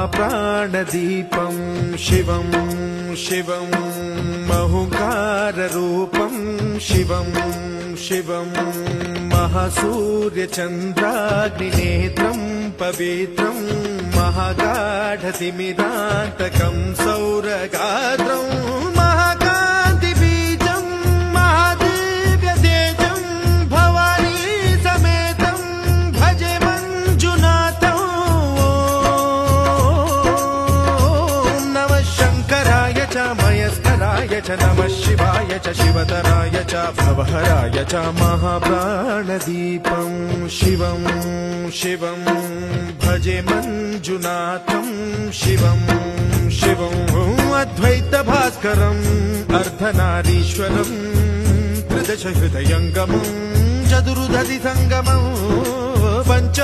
महाप्राणदीपं शिवं शिवं महुकाररूपं शिवं शिवं महासूर्यचन्द्राग्निनेत्रं पवित्रं महागाढतिमिरान्तकं सौरगात्रं महाकान्तिबीजं महादिव्यतेजं भवानी समेतं भजे मञ्जुनाथं। ॐ नमः शङ्कराय च मयस्कराय च नमः शिवाय च शिवतराय च भवहराय च महाप्राणदीपं शिवं शिवं भजे मञ्जुनाथं शिवं शिवं अद्वैतभास्करम् अर्धनारीश्वरं त्रिदश हृदयङ्गमं चतुर्दधि सङ्गमं पञ्च